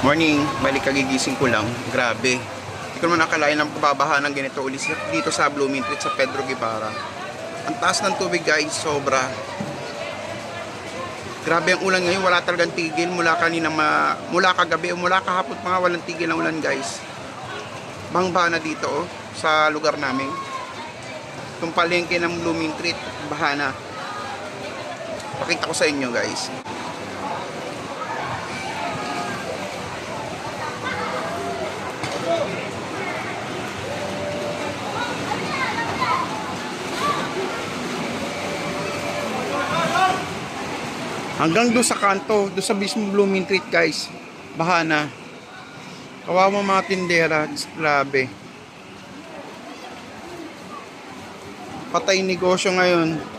Morning, balik kagigising ko lang. Grabe. Hindi ko naman nakalain ng pababaha ng ganito ulit dito sa Blooming Treat sa Pedro Guevara. Ang taas ng tubig guys, sobra. Grabe ang ulan ngayon, wala talagang tigil mula kanina mula kagabi o mula kahapon mga walang tigil ang ulan guys. Bangba na dito sa lugar namin. Itong palengke ng Blooming Treat, bahana. Pakita ko sa inyo guys. Hanggang doon sa kanto, doon sa mismo Blooming Treat guys, bahana. Kawawa mga tindera, grabe. Patay negosyo ngayon.